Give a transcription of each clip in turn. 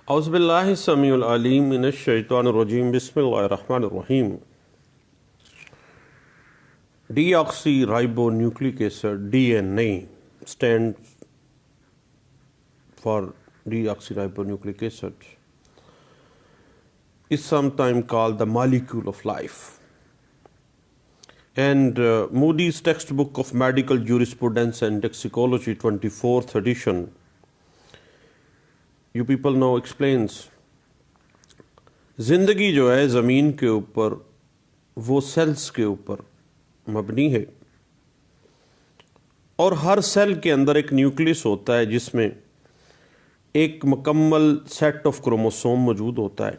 اعوذ باللہ السمیع العلیم من الشیطان الرجیم بسم اللہ الرحمن الرحیم. Deoxyribonucleic acid DNA stands for deoxyribonucleic acid is sometimes called the molecule of life. And Moody's textbook of medical jurisprudence and toxicology 24th edition, you people know, explains زندگی جو ہے زمین کے اوپر وہ سیلز کے اوپر مبنی ہے، اور ہر سیل کے اندر ایک نیوکلیس ہوتا ہے جس میں ایک مکمل سیٹ آف کروموسوم موجود ہوتا ہے،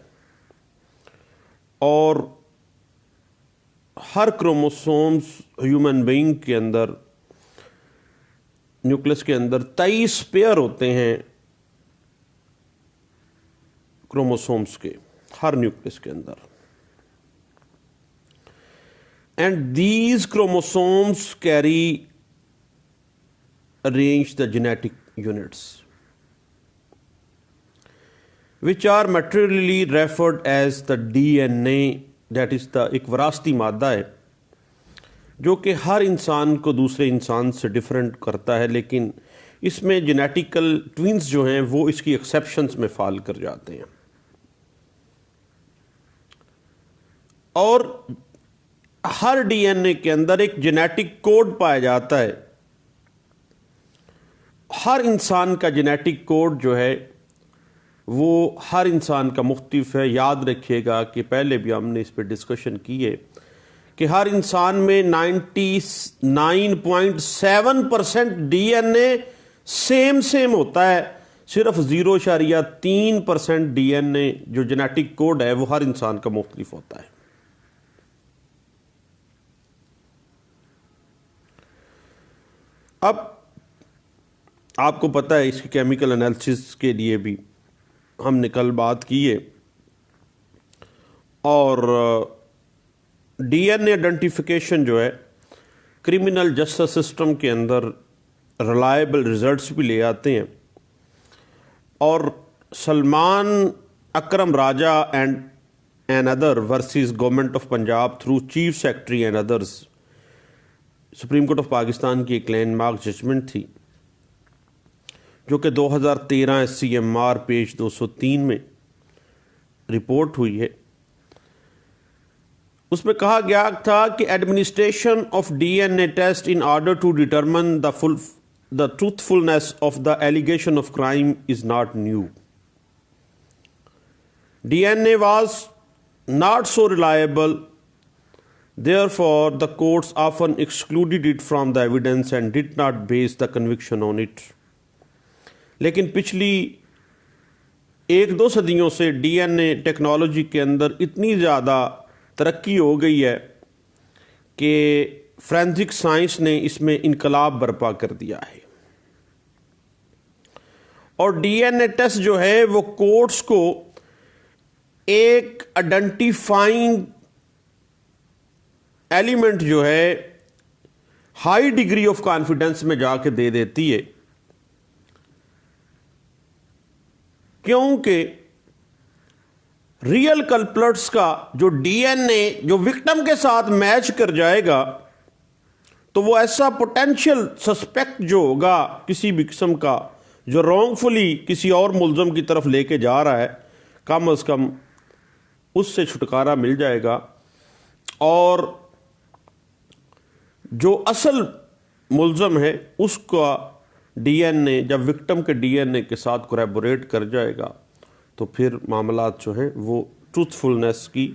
اور ہر کروموسومز ہیومن بینگ کے اندر نیوکلیس کے اندر 23 پیئر ہوتے ہیں کروموسومز کے ہر نیوکلیس کے اندر. And these chromosomes carry arrange the genetic units which are materially referred as the DNA. that is the ایک وراثتی مادہ ہے جو کہ ہر انسان کو دوسرے انسان سے ڈیفرنٹ کرتا ہے، لیکن اس میں جینیٹیکل ٹوینز جو ہیں وہ اس کی ایکسیپشنز میں فال کر جاتے ہیں. اور ہر ڈی این اے کے اندر ایک جینیٹک کوڈ پایا جاتا ہے. ہر انسان کا جینیٹک کوڈ جو ہے وہ ہر انسان کا مختلف ہے. یاد رکھیے گا کہ پہلے بھی ہم نے اس پہ ڈسکشن کی ہے کہ ہر انسان میں 99.7% ڈی این اے سیم ہوتا ہے، صرف 0.3% ڈی این اے جو جینیٹک کوڈ ہے وہ ہر انسان کا مختلف ہوتا ہے. اب آپ کو پتہ ہے اس کی کیمیکل انالیسس کے لیے بھی ہم نے کل بات کی ہے، اور ڈی این اے آئیڈینٹیفیکیشن جو ہے کرمنل جسٹس سسٹم کے اندر ریلائبل ریزلٹس بھی لے آتے ہیں. اور Salman Akram Raja and other versus government of Punjab through chief secretary and others, supreme court of Pakistan کی ایک لینڈ مارک ججمنٹ تھی جو کہ 2013 SCMR پیج 203 میں رپورٹ ہوئی ہے. اس میں کہا گیا تھا کہ administration of D N A test in order to determine the truthfulness of the allegation of crime is not new. D N A was not so reliable. Therefore, the courts often excluded it from the evidence and did not base the conviction on it. لیکن پچھلی 1-2 صدیوں سے D N a technology کے اندر اتنی زیادہ ترقی ہو گئی ہے کہ فورینزک سائنس نے اس میں انقلاب برپا کر دیا ہے. اور ڈی این اے ٹیسٹ جو ہے وہ کورٹس کو ایک آئیڈینٹیفائنگ ایلیمنٹ جو ہے ہائی ڈگری آف کانفیڈنس میں جا کے دے دیتی ہے، کیونکہ ریئل کلپلٹس کا جو ڈی این اے جو وکٹم کے ساتھ میچ کر جائے گا تو وہ ایسا پوٹینشیل سسپیکٹ جو ہوگا کسی بھی قسم کا جو رانگ فلی کسی اور ملزم کی طرف لے کے جا رہا ہے، کم از کم اس سے چھٹکارا مل جائے گا. اور جو اصل ملزم ہے اس کا ڈی این اے جب وکٹم کے ڈی این اے کے ساتھ کوریبوریٹ کر جائے گا تو پھر معاملات جو ہیں وہ ٹروتھفلنیس کی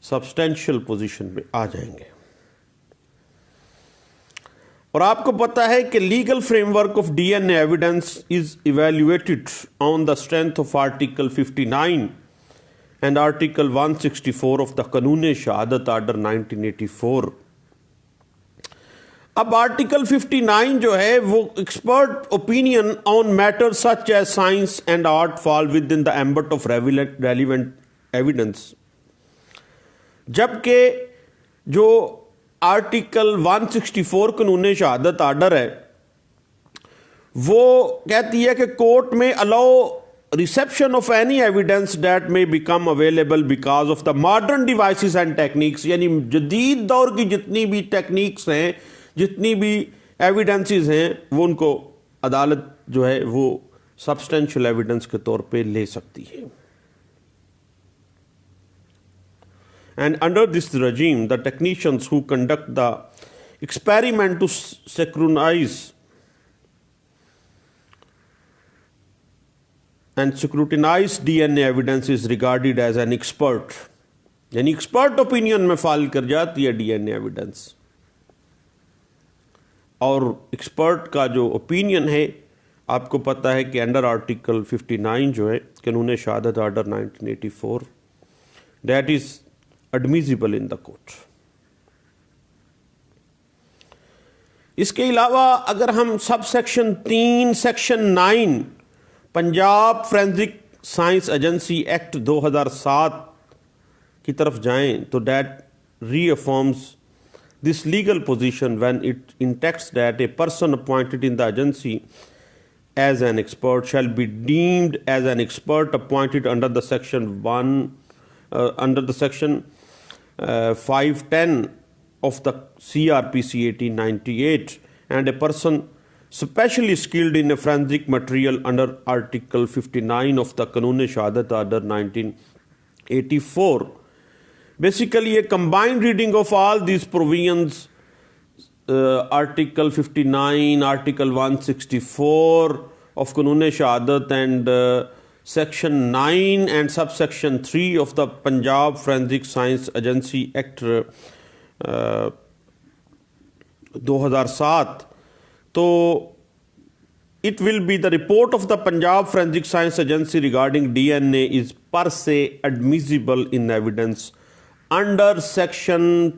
سبسٹینشیل پوزیشن میں آ جائیں گے. اور آپ کو پتہ ہے کہ legal framework of D N A evidence is evaluated on the strength of article 59 and article 164 of the Qanun Shahadat order 1984. اب آرٹیکل 59 جو ہے وہ expert opinion on matter such as science and art fall within the ambit of relevant evidence, جبکہ جو article 164 قانون Shahadat order ہے وہ کہتی ہے کہ کورٹ میں الاؤ reception of any evidence that may become available because of the modern devices and techniques, یعنی جدید دور کی جتنی بھی ٹیکنیکس ہیں، جتنی بھی ایویڈنسز ہیں، وہ ان کو عدالت جو ہے وہ سبسٹینشیل ایویڈنس کے طور پہ لے سکتی ہے. And under this regime, the technicians who conduct the experiment to synchronize and scrutinize DNA evidence is regarded as an expert. یعنی ایکسپرٹ اوپینین میں فال کر جاتی ہے ڈی این اے ایویڈنس. اور ایکسپرٹ کا جو اوپینین ہے آپ کو پتہ ہے کہ انڈر آرٹیکل 59 جو ہے Qanun Shahadat order 1984 that is admissible in the court. اس کے علاوہ اگر ہم سب section 3 section 9 Punjab forensic science agency act 2007 کی طرف جائیں تو that reaffirms this legal position when it enacts that a person appointed in the agency as an expert shall be deemed as an expert appointed under the section 510 of the CRPC 1898 and a person specially skilled in a forensic material under article 59 of the Qanun Shahadat Order 1984. Basically a combined reading of all these provisions, Article 59, Article 164 of Qanun Shahadat and Section 9 and Subsection 3 of the Punjab Forensic Science Agency Act 2007. So it will be the report of the Punjab Forensic Science Agency regarding DNA is per se admissible in evidence under Section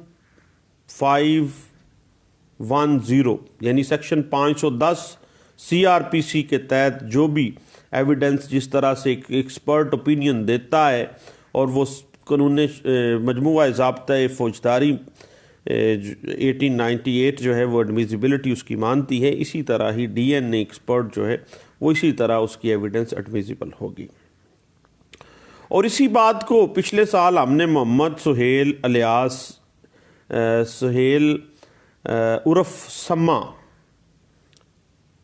510 یعنی section 510 C R P سی کے تحت جو بھی evidence جس طرح سے ایک expert opinion دیتا ہے اور وہ قانون مجموعہ ضابطہ فوجداری 1898 جو ہے وہ ایڈمیزیبلٹی اس کی مانتی ہے، اسی طرح ہی ڈی این اے ایکسپرٹ جو ہے وہ اسی طرح اس کی ایویڈنس ایڈمیزیبل ہوگی. اور اسی بات کو پچھلے سال ہم نے محمد سہیل الیاس سہیل عرف سما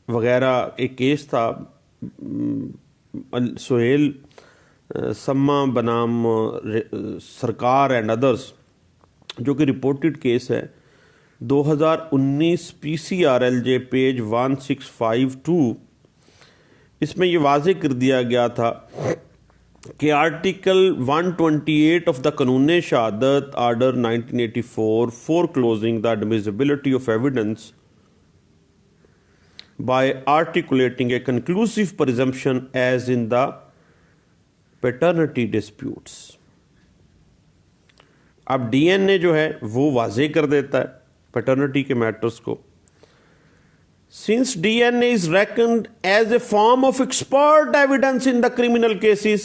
وغیرہ ایک کیس تھا، سہیل سما بنام سرکار اینڈ ادرس، جو کہ رپورٹڈ کیس ہے 2019 PCRLJ پیج 1652. اس میں یہ واضح کر دیا گیا تھا کہ article 128 of the Qanun Shahadat order 1984 foreclosing the admissibility of evidence by articulating a conclusive presumption as in the paternity disputes. اب ڈی این اے جو ہے وہ واضح کر دیتا ہے پیٹرنٹی کے میٹرز کو. Since DNA is reckoned as a form of expert evidence in the criminal cases,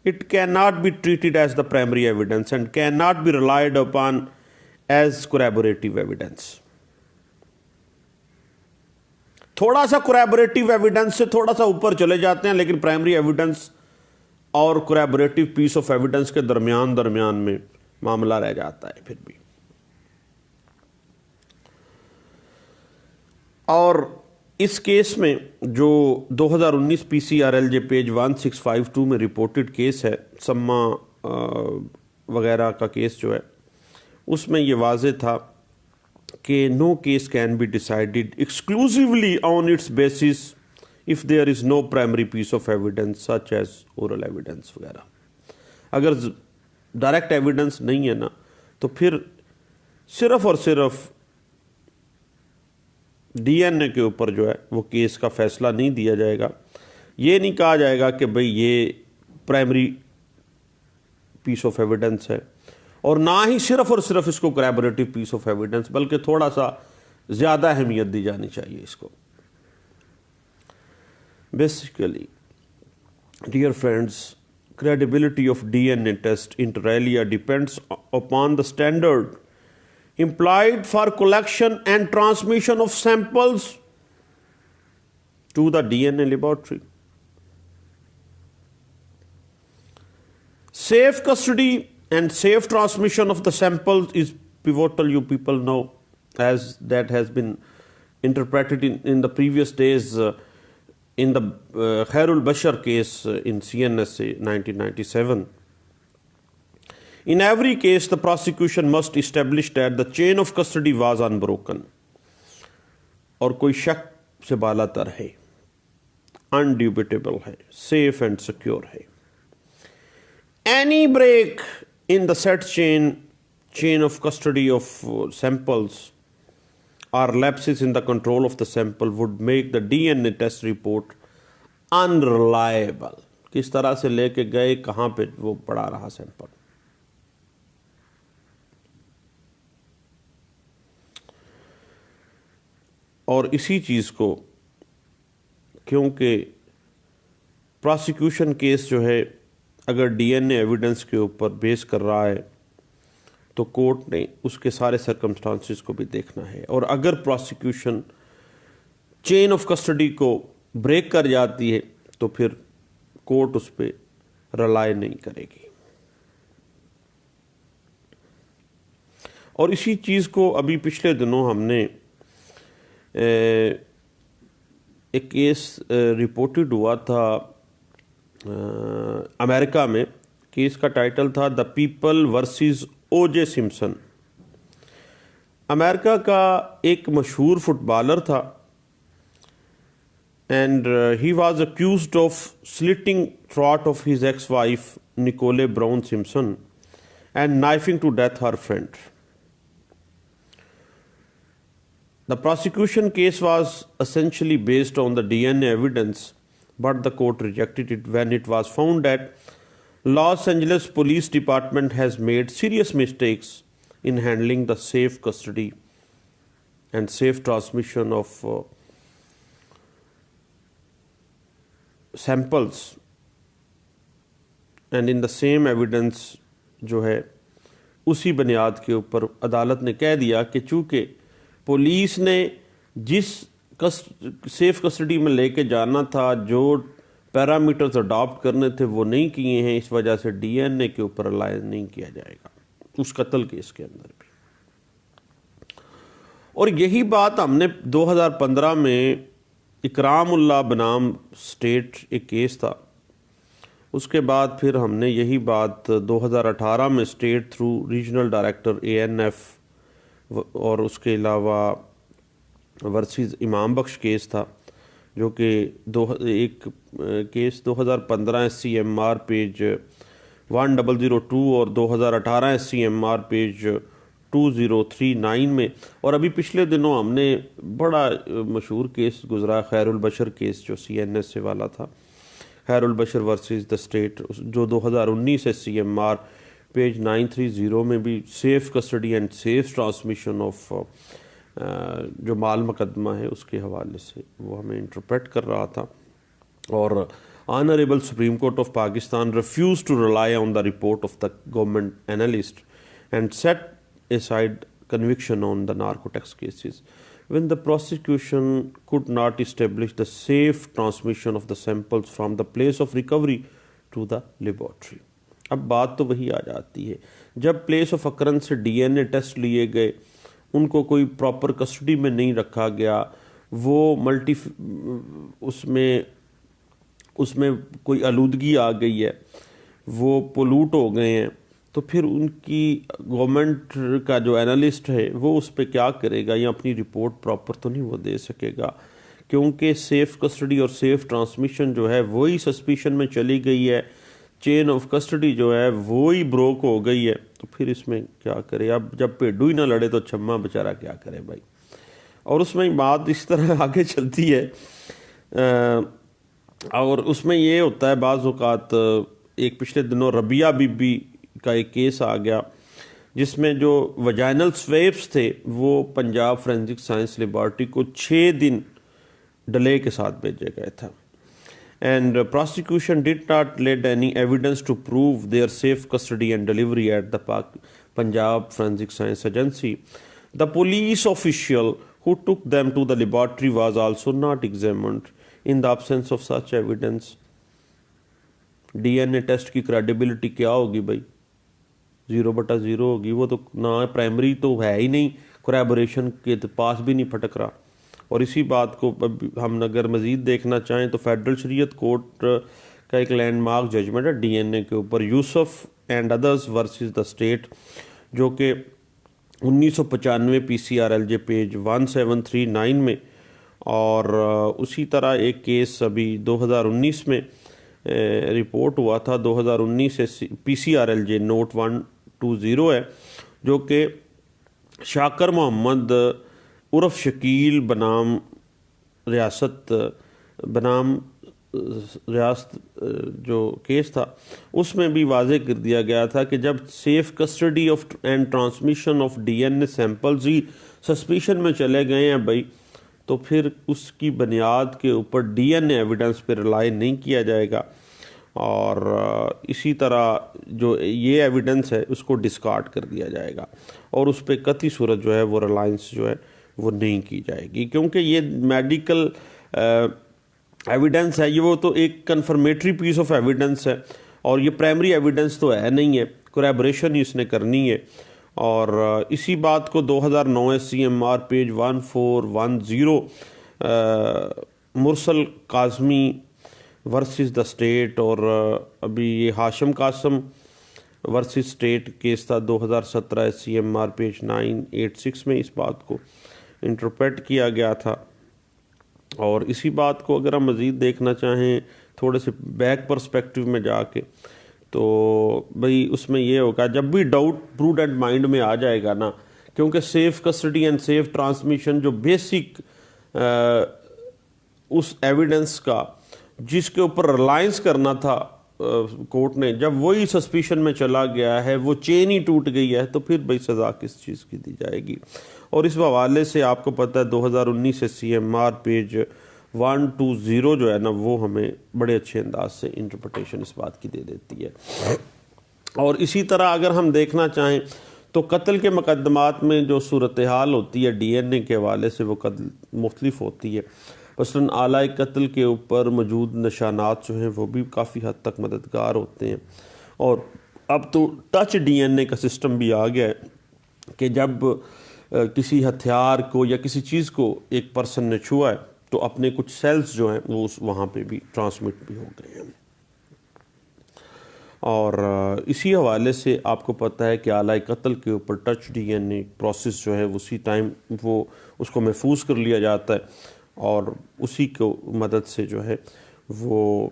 it cannot be treated as the primary evidence and cannot be relied upon as corroborative evidence. تھوڑا سا corroborative evidence سے تھوڑا سا اوپر چلے جاتے ہیں، لیکن primary evidence اور corroborative piece of evidence کے درمیان میں معاملہ رہ جاتا ہے پھر بھی. اور اس کیس میں جو 2019 PCRLJ پیج 1652 میں رپورٹڈ کیس ہے، سما وغیرہ کا کیس جو ہے، اس میں یہ واضح تھا کہ no case can be decided exclusively on its basis if there is no primary piece of evidence such as oral evidence وغیرہ. اگر ڈائریکٹ ایویڈنس نہیں ہے نا تو پھر صرف اور صرف ڈی این اے کے اوپر جو ہے وہ کیس کا فیصلہ نہیں دیا جائے گا. یہ نہیں کہا جائے گا کہ بھئی یہ پرائمری پیس آف ایویڈنس ہے، اور نہ ہی صرف اور صرف اس کو corroborative پیس آف ایویڈنس، بلکہ تھوڑا سا زیادہ اہمیت دی جانی چاہیے اس کو. Basically dear friends, credibility of DNA test inter alia depends upon the standard employed for collection and transmission of samples to the DNA laboratory. Safe custody and safe transmission of the samples is pivotal, you people know, as that has been interpreted in the previous days in the Khairul Bashar case in CNSA 1997. In every case, the prosecution must establish that the chain of custody was unbroken. اور کوئی شک سے بالا تر ہے, undebatable ہے, safe and secure ہے. Any break in the set chain of custody of samples or lapses in the control of the sample would make the DNA test report unreliable. کس طرح سے لے کے گئے, کہاں پہ وہ پڑا رہا سیمپل. اور اسی چیز کو کیونکہ پراسیکیوشن کیس جو ہے اگر ڈی این اے ایویڈنس کے اوپر بیس کر رہا ہے تو کورٹ نے اس کے سارے سرکمسٹانسز کو بھی دیکھنا ہے, اور اگر پراسیکیوشن چین آف کسٹڈی کو بریک کر جاتی ہے تو پھر کورٹ اس پہ رلائی نہیں کرے گی. اور اسی چیز کو ابھی پچھلے دنوں ہم نے ایک کیس رپورٹڈ ہوا تھا امریکہ میں. کیس کا ٹائٹل تھا the people versus O J Simpson. امریکہ کا ایک مشہور فٹ بالر تھا and he was accused of slitting throat of his ex wife Nicole Brown Simpson and knifing to death her friend. The prosecution case was essentially based on the DNA evidence, but the court rejected it when it was found that Los Angeles Police Department has made serious mistakes in handling the safe custody and safe transmission of samples. And in the same evidence جو ہے اسی بنیاد کے اوپر عدالت نے کہہ دیا کہ چونکہ پولیس نے جس سیف کسٹڈی میں لے کے جانا تھا, جو پیرامیٹرز اڈاپٹ کرنے تھے وہ نہیں کیے ہیں, اس وجہ سے ڈی این اے کے اوپر رلائی نہیں کیا جائے گا اس قتل کیس کے اندر بھی. اور یہی بات ہم نے 2015 میں اکرام اللہ بنام اسٹیٹ ایک کیس تھا, اس کے بعد پھر ہم نے یہی بات 2018 میں state through regional director A N F اور اس کے علاوہ ورسز امام بخش کیس تھا جو کہ ایک case 2015 S C M R page 1002 اور 2018 S C M R page 2039 میں. اور ابھی پچھلے دنوں ہم نے بڑا مشہور کیس گزرا خیر البشر کیس جو سی این ایس سے والا تھا, خیر البشر ورسز دا اسٹیٹ, جو 2019 S C M R page 930 میں بھی safe custody and safe transmission of جو مال مقدمہ ہے اس کے حوالے سے وہ ہمیں انٹرپریٹ کر رہا تھا. اور honourable supreme court of Pakistan refuses to rely on the report of the government analyst and set aside conviction on the narcotics cases when the prosecution could not establish the safe transmission of the samples from the place of recovery to the laboratory. اب بات تو وہی آ جاتی ہے, جب place of occurrence سے D N A test لیے گئے, ان کو کوئی پراپر کسٹڈی میں نہیں رکھا گیا, وہ اس میں کوئی آلودگی آ گئی ہے, وہ پولوٹ ہو گئے ہیں, تو پھر ان کی گورنمنٹ کا جو اینالسٹ ہے وہ اس پہ کیا کرے گا, یا اپنی رپورٹ پراپر تو نہیں وہ دے سکے گا, کیونکہ سیف کسٹڈی اور سیف ٹرانسمیشن جو ہے وہی سسپیشن میں چلی گئی ہے, چین آف کسٹڈی جو ہے وہی بروک ہو گئی ہے, تو پھر اس میں کیا کرے. اب جب پیڈو ہی نہ لڑے تو چھما بیچارہ کیا کرے بھائی. اور اس میں بات اس طرح آگے چلتی ہے, اور اس میں یہ ہوتا ہے بعض اوقات, ایک پچھلے دنوں ربیہ بی بی کا ایک کیس آ گیا جس میں جو وجائنل سویپس تھے وہ پنجاب فورینسک سائنس لیبارٹری کو 6 دن ڈیلے کے ساتھ بھیجے گئے تھا. And prosecution did not lead any evidence to prove their safe custody and delivery at the Punjab forensic science agency. The police official who took them to the laboratory was also not examined in the absence of such evidence. DNA test کی credibility کیا ہوگی بھائی؟ 0/0 ہوگی. وہ تو نہ primary تو ہے ہی نہیں, کوریبوریشن کے پاس بھی نہیں پھٹک رہا. اور اسی بات کو ہم اگر مزید دیکھنا چاہیں تو فیڈرل شریعت کورٹ کا ایک لینڈ مارک ججمنٹ ہے DNA کے اوپر, Yousaf and others versus the state, جو کہ 1995 PCRLJ پیج 1739 میں. اور اسی طرح ایک کیس ابھی 2019 میں رپورٹ ہوا تھا, 2019 سے PCRLJ نوٹ 120 ہے, جو کہ شاکر محمد عرف شکیل بنام ریاست جو کیس تھا, اس میں بھی واضح کر دیا گیا تھا کہ جب safe custody of and transmission of DNA samples ہی سسپیشن میں چلے گئے ہیں بھائی, تو پھر اس کی بنیاد کے اوپر DNA ایویڈنس پہ رلائی نہیں کیا جائے گا. اور اسی طرح جو یہ ایویڈنس ہے اس کو ڈسکارڈ کر دیا جائے گا, اور اس پہ قطعی صورت جو ہے وہ ریلائنس جو ہے وہ نہیں کی جائے گی, کیونکہ یہ میڈیکل ایویڈنس ہے, یہ وہ تو ایک کنفرمیٹری پیس آف ایویڈنس ہے, اور یہ پرائمری ایویڈنس تو ہے نہیں ہے, کوریبوریشن ہی اس نے کرنی ہے. اور اسی بات کو 2009 CMR پیج 1410 مرسل کاظمی ورسز دا اسٹیٹ, اور ابھی یہ ہاشم قاسم ورسز اسٹیٹ کیس تھا 2017 CMR پیج 986 میں اس بات کو انٹرپریٹ کیا گیا تھا. اور اسی بات کو اگر ہم مزید دیکھنا چاہیں تھوڑے سے بیک پرسپیکٹیو میں جا کے, تو بھئی اس میں یہ ہوگا جب بھی ڈاؤٹ پروڈنٹ مائنڈ میں آ جائے گا نا, کیونکہ safe custody and safe transmission جو بیسک اس ایویڈنس کا جس کے اوپر ریلائنس کرنا تھا کورٹ نے, جب وہی سسپیشن میں چلا گیا ہے, وہ چین ہی ٹوٹ گئی ہے, تو پھر بھئی سزا کس چیز کی دی جائے گی. اور اس حوالے سے آپ کو پتہ ہے 2019 سے CMR پیج 120 جو ہے نا, وہ ہمیں بڑے اچھے انداز سے انٹرپریٹیشن اس بات کی دے دیتی ہے. اور اسی طرح اگر ہم دیکھنا چاہیں تو قتل کے مقدمات میں جو صورتحال ہوتی ہے DNA کے حوالے سے وہ مختلف ہوتی ہے. مثلاً آلائے قتل کے اوپر موجود نشانات جو ہیں وہ بھی کافی حد تک مددگار ہوتے ہیں. اور اب تو ٹچ DNA کا سسٹم بھی آ گیا ہے کہ جب کسی ہتھیار کو یا کسی چیز کو ایک پرسن نے چھوا ہے تو اپنے کچھ سیلز جو ہیں وہ وہاں پہ بھی ٹرانسمٹ بھی ہو گئے ہیں. اور اسی حوالے سے آپ کو پتہ ہے کہ آلائے قتل کے اوپر ٹچ DNA پروسیس جو ہے اسی ٹائم وہ اس کو محفوظ کر لیا جاتا ہے, اور اسی کو مدد سے جو ہے وہ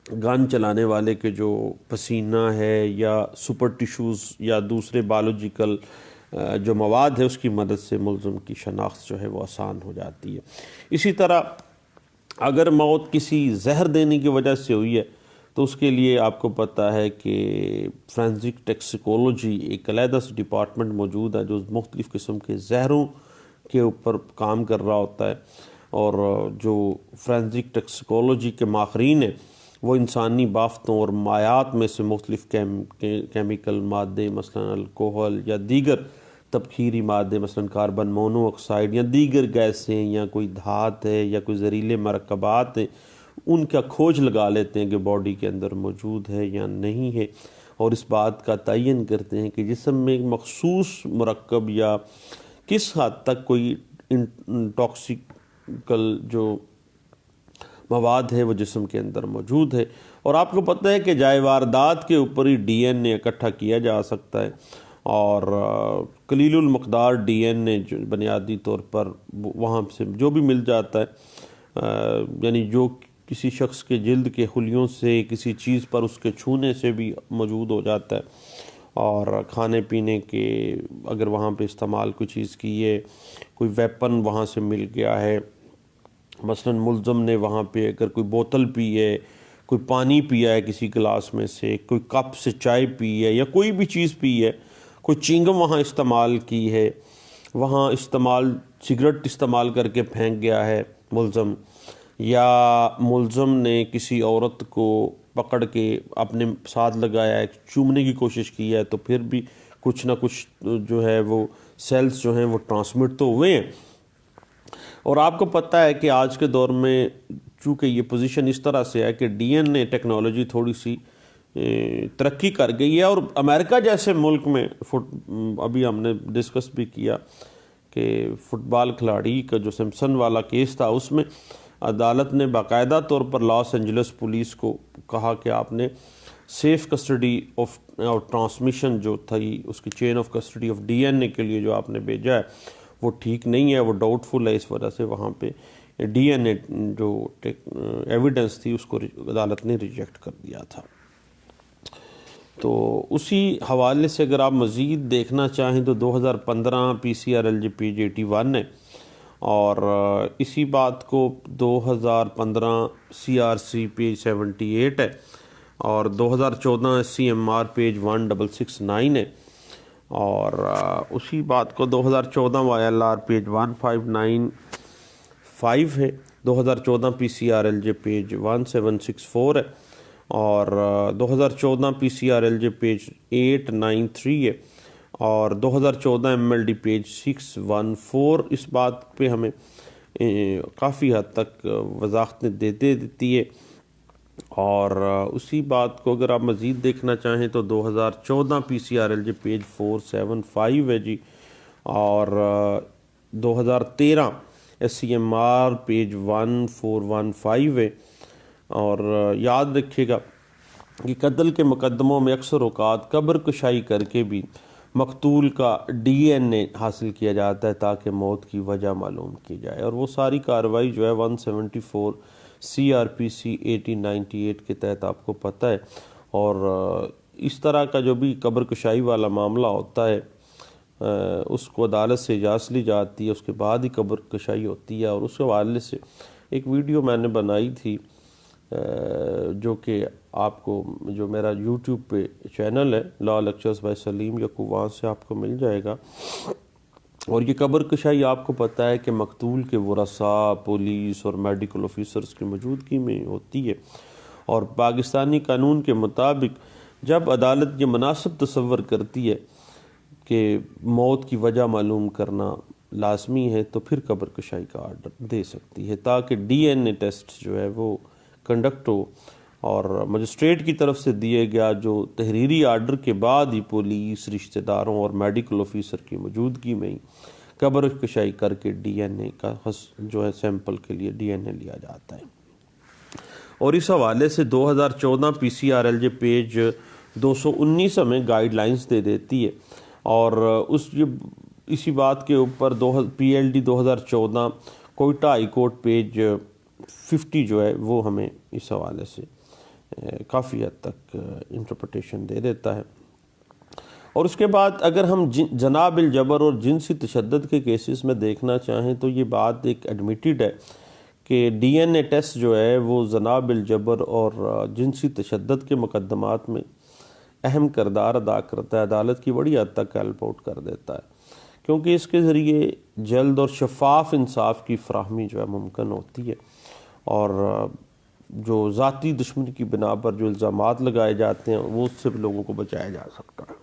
گن چلانے والے کے جو پسینہ ہے یا سپر ٹیشوز یا دوسرے بایولوجیکل جو مواد ہے اس کی مدد سے ملزم کی شناخت جو ہے وہ آسان ہو جاتی ہے. اسی طرح اگر موت کسی زہر دینے کی وجہ سے ہوئی ہے تو اس کے لیے آپ کو پتہ ہے کہ فرینزک ٹیکسیکولوجی ایک علیحدہ سے ڈپارٹمنٹ موجود ہے جو مختلف قسم کے زہروں کے اوپر کام کر رہا ہوتا ہے. اور جو فرینزک ٹیکسیکولوجی کے ماہرین ہیں وہ انسانی بافتوں اور مائعات میں سے مختلف کیمیکل مادے مثلاً الکوہل یا دیگر تبخیری مادے مثلاً کاربن مونو آکسائڈ یا دیگر گیسیں یا کوئی دھات ہے یا کوئی زہریلے مرکبات ہیں, ان کا کھوج لگا لیتے ہیں کہ باڈی کے اندر موجود ہے یا نہیں ہے, اور اس بات کا تعین کرتے ہیں کہ جسم میں ایک مخصوص مرکب یا کس حد تک کوئی ٹاکسیکل جو مواد ہے وہ جسم کے اندر موجود ہے. اور آپ کو پتہ ہے کہ جائے واردات کے اوپر ہی DNA اکٹھا کیا جا سکتا ہے, اور قلیل المقدار DNA جو بنیادی طور پر وہاں سے جو بھی مل جاتا ہے, یعنی جو کسی شخص کے جلد کے خلیوں سے کسی چیز پر اس کے چھونے سے بھی موجود ہو جاتا ہے, اور کھانے پینے کے اگر وہاں پہ استعمال کوئی چیز کی ہے, کوئی ویپن وہاں سے مل گیا ہے, مثلاً ملزم نے وہاں پہ اگر کوئی بوتل پی ہے, کوئی پانی پیا ہے کسی گلاس میں سے, کوئی کپ سے چائے پی ہے یا کوئی بھی چیز پی ہے, کوئی چنگم وہاں استعمال کی ہے, وہاں سگریٹ استعمال کر کے پھینک گیا ہے ملزم, یا ملزم نے کسی عورت کو پکڑ کے اپنے ساتھ لگایا ہے, چومنے کی کوشش کی ہے, تو پھر بھی کچھ نہ کچھ جو ہے وہ سیلز جو ہیں وہ ٹرانسمٹ تو ہوئے ہیں. اور آپ کو پتہ ہے کہ آج کے دور میں چونکہ یہ پوزیشن اس طرح سے ہے کہ ڈی این اے ٹیکنالوجی تھوڑی سی ترقی کر گئی ہے، اور امریکہ جیسے ملک میں ابھی ہم نے ڈسکس بھی کیا کہ فٹ بال کھلاڑی کا جو سمسن والا کیس تھا، اس میں عدالت نے باقاعدہ طور پر لاس اینجلس پولیس کو کہا کہ آپ نے سیف کسٹڈی آف ٹرانسمیشن جو تھی اس کی chain of custody of D N A کے لیے جو آپ نے بھیجا ہے وہ ٹھیک نہیں ہے، وہ ڈاؤٹ فل ہے، اس وجہ سے وہاں پہ ڈی این اے جو ایویڈنس تھی اس کو عدالت نے ریجیکٹ کر دیا تھا۔ تو اسی حوالے سے اگر آپ مزید دیکھنا چاہیں تو 2015 P C R L G page 81 ہے، اور اسی بات کو 2015 سی آر سی پیج 78 ہے، اور 2014 S C M R page 1669 ہے، اور اسی بات کو 2014 وائی ایل آر پیج 1595 ہے، 2014 P C R L J page 1764 ہے، اور 2014 P C R L J page 893 ہے، اور 2014 ایم ایل ڈی پیج 614 اس بات پہ ہمیں کافی حد تک وضاحت دیتی ہے۔ اور اسی بات کو اگر آپ مزید دیکھنا چاہیں تو 2014 P C R L J page 475 ہے جی، اور 2013 S C M R page 1415 ہے، اور یاد رکھیے گا کہ قتل کے مقدموں میں اکثر اوقات قبر کشائی کر کے بھی مقتول کا ڈی این اے حاصل کیا جاتا ہے تاکہ موت کی وجہ معلوم کی جائے، اور وہ ساری کارروائی جو ہے 174 سی آر پی سی 1898 کے تحت آپ کو پتہ ہے۔ اور اس طرح کا جو بھی قبر کشائی والا معاملہ ہوتا ہے اس کو عدالت سے اجازت لی جاتی ہے، اس کے بعد ہی قبر کشائی ہوتی ہے، اور اس حوالے سے ایک ویڈیو میں نے بنائی تھی جو کہ آپ کو جو میرا یوٹیوب پہ چینل ہے لا لیکچرز بائی سلیم یعقوب، وہاں سے آپ کو مل جائے گا۔ اور یہ قبر کشائی آپ کو پتہ ہے کہ مقتول کے ورثاء، پولیس اور میڈیکل آفیسرز کی موجودگی میں ہوتی ہے، اور پاکستانی قانون کے مطابق جب عدالت یہ مناسب تصور کرتی ہے کہ موت کی وجہ معلوم کرنا لازمی ہے تو پھر قبر کشائی کا آرڈر دے سکتی ہے تاکہ ڈی این اے ٹیسٹ جو ہے وہ کنڈکٹ ہو، اور مجسٹریٹ کی طرف سے دیے گیا جو تحریری آرڈر کے بعد ہی پولیس، رشتہ داروں اور میڈیکل آفیسر کی موجودگی میں ہی قبر کشائی کر کے ڈی این اے کا جو ہے سیمپل کے لیے ڈی این اے لیا جاتا ہے۔ اور اس حوالے سے 2014 P C R L J page 219 ہمیں گائیڈ لائنز دے دیتی ہے، اور اسی بات کے اوپر پی L D 2014 Quetta high court page 50 جو ہے وہ ہمیں اس حوالے سے کافی حد تک انٹرپریٹیشن دے دیتا ہے۔ اور اس کے بعد اگر ہم جناب الجبر اور جنسی تشدد کے کیسز میں دیکھنا چاہیں تو یہ بات ایک ایڈمیٹڈ ہے کہ ڈی این اے ٹیسٹ جو ہے وہ جناب الجبر اور جنسی تشدد کے مقدمات میں اہم کردار ادا کرتا ہے، عدالت کی بڑی حد تک ہیلپ آؤٹ کر دیتا ہے، کیونکہ اس کے ذریعے جلد اور شفاف انصاف کی فراہمی جو ہے ممکن ہوتی ہے، اور جو ذاتی دشمنی کی بنا پر جو الزامات لگائے جاتے ہیں وہ اس سے بھی لوگوں کو بچایا جا سکتا ہے۔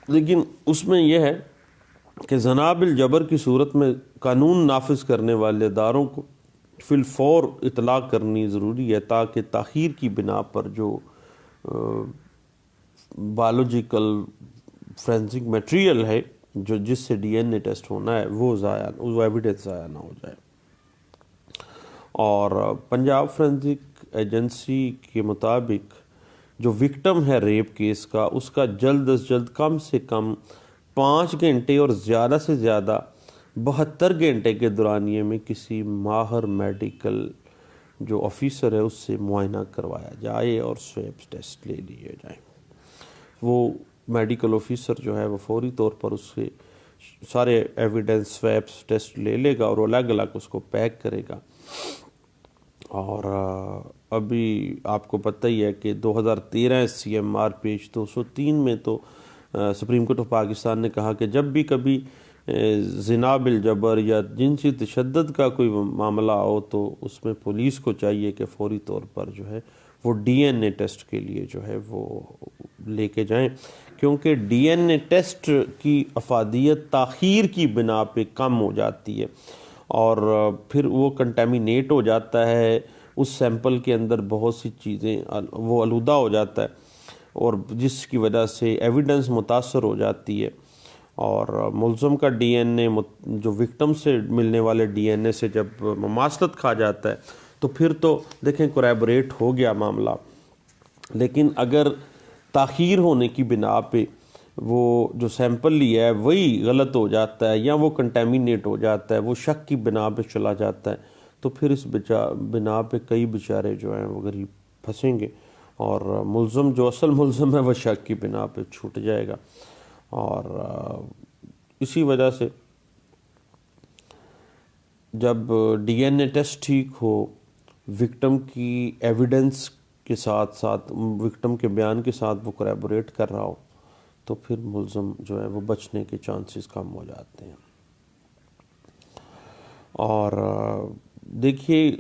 لیکن اس میں یہ ہے کہ جناب الجبر کی صورت میں قانون نافذ کرنے والے اداروں کو فی الفور اطلاع کرنی ضروری ہے تاکہ تاخیر کی بنا پر جو بایولوجیکل فورینسک میٹیریل ہے جس سے ڈی این اے ٹیسٹ ہونا ہے وہ ایویڈنس ضائع نہ ہو جائے۔ اور پنجاب فورینسک ایجنسی کے مطابق جو وکٹم ہے ریپ کیس کا، اس کا جلد از جلد کم سے کم 5 گھنٹے اور زیادہ سے زیادہ 72 گھنٹے کے دورانیے میں کسی ماہر میڈیکل جو آفیسر ہے اس سے معائنہ کروایا جائے اور سویب ٹیسٹ لے لیے جائیں۔ وہ میڈیکل آفیسر جو ہے وہ فوری طور پر اس سے سارے ایویڈنس سویب ٹیسٹ لے لے گا اور الگ الگ اس کو پیک کرے گا۔ اور ابھی آپ کو پتہ ہی ہے کہ 2013 سی ایم آر پیج 203 میں تو سپریم کورٹ آف پاکستان نے کہا کہ جب بھی کبھی زنا بالجبر یا جنسی تشدد کا کوئی معاملہ ہو تو اس میں پولیس کو چاہیے کہ فوری طور پر جو ہے وہ ڈی این اے ٹیسٹ کے لیے جو ہے وہ لے کے جائیں، کیونکہ ڈی این اے ٹیسٹ کی افادیت تاخیر کی بنا پہ کم ہو جاتی ہے، اور پھر وہ کنٹیمینیٹ ہو جاتا ہے، اس سیمپل کے اندر بہت سی چیزیں وہ آلودہ ہو جاتا ہے، اور جس کی وجہ سے ایویڈنس متاثر ہو جاتی ہے، اور ملزم کا ڈی این اے جو وکٹم سے ملنے والے ڈی این اے سے جب مماثلت کھا جاتا ہے تو پھر تو دیکھیں کوریبوریٹ ہو گیا معاملہ. لیکن اگر تاخیر ہونے کی بنا پہ وہ جو سیمپل لیا ہے وہی غلط ہو جاتا ہے یا وہ کنٹیمینیٹ ہو جاتا ہے، وہ شک کی بنا پہ چلا جاتا ہے، تو پھر اس بنا پہ کئی بیچارے جو ہیں وہ غریب پھنسیں گے، اور ملزم جو اصل ملزم ہے وہ شک کی بنا پہ چھوٹ جائے گا. اور اسی وجہ سے جب ڈی این اے ٹیسٹ ٹھیک ہو، وکٹم کی ایویڈنس کے ساتھ ساتھ وکٹم کے بیان کے ساتھ وہ کوریبوریٹ کر رہا ہو، تو پھر ملزم جو ہے وہ بچنے کے چانسز کم ہو جاتے ہیں. اور دیکھیے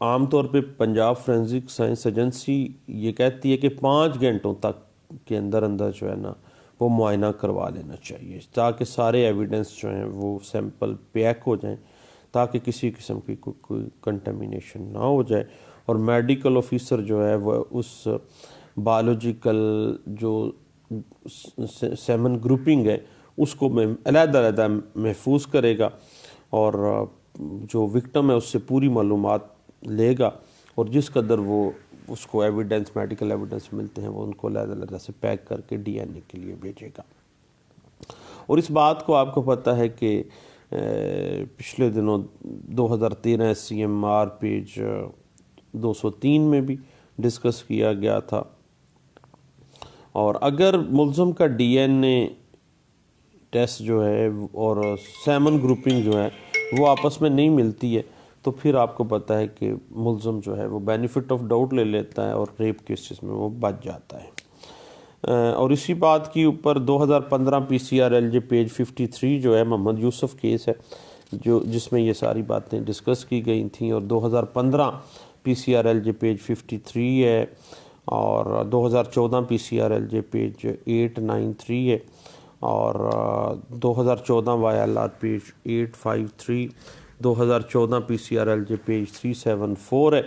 عام طور پہ پنجاب فورینزک سائنس ایجنسی یہ کہتی ہے کہ 5 گھنٹوں تک کے اندر جو ہے نا وہ معائنہ کروا لینا چاہیے، تاکہ سارے ایویڈنس جو ہیں وہ سیمپل پیک ہو جائیں، تاکہ کسی قسم کی کوئی کنٹیمینیشن نہ ہو جائے. اور میڈیکل آفیسر جو ہے وہ اس بایولوجیکل جو سیمن گروپنگ ہے اس کو علیحدہ علیحدہ محفوظ کرے گا، اور جو وکٹم ہے اس سے پوری معلومات لے گا، اور جس قدر وہ اس کو ایویڈنس میڈیکل ایویڈنس ملتے ہیں وہ ان کو علیحدہ علیحدہ سے پیک کر کے ڈی این اے کے لیے بھیجے گا. اور اس بات کو آپ کو پتہ ہے کہ پچھلے دنوں 2013 سی ایم آر پیج 203 میں بھی ڈسکس کیا گیا تھا. اور اگر ملزم کا ڈی این اے ٹیسٹ جو ہے اور سیمن گروپنگ جو ہے وہ آپس میں نہیں ملتی ہے، تو پھر آپ کو پتہ ہے کہ ملزم جو ہے وہ بینیفٹ آف ڈاؤٹ لے لیتا ہے اور ریپ کیسز میں وہ بچ جاتا ہے. اور اسی بات کی اوپر 2015 P C R L J page 53 جو ہے محمد یوسف کیس ہے جس میں یہ ساری باتیں ڈسکس کی گئی تھیں، اور 2015 P C R L J page 53 ہے، اور 2014 P C R L J page 893 ہے، اور 2014 Y L R page 853، 2014 P C R L J page 374 ہے،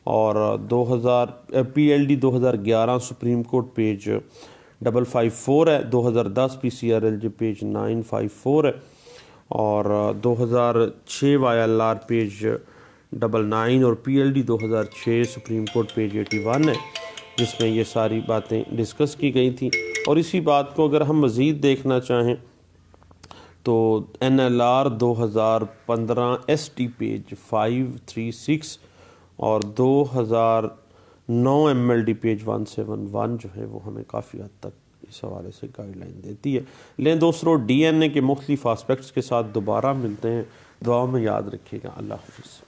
اور 2000 P L D 2011 supreme court page 554 ہے، 2010 P C R L J page 954 ہے، اور 2006 Y L R page 99، اور پی L D 2006 supreme court page 81 ہے، جس میں یہ ساری باتیں ڈسکس کی گئی تھیں. اور اسی بات کو اگر ہم مزید دیکھنا چاہیں تو N L R 2015 S T page 536 اور 2009 ایم ایل ڈی پیج 171 جو ہے وہ ہمیں کافی حد تک اس حوالے سے گائیڈ لائن دیتی ہے. لیکن دوستوں ڈی این اے کے مختلف آسپیکٹس کے ساتھ دوبارہ ملتے ہیں، دعاؤں میں یاد رکھیے گا. اللہ حافظ.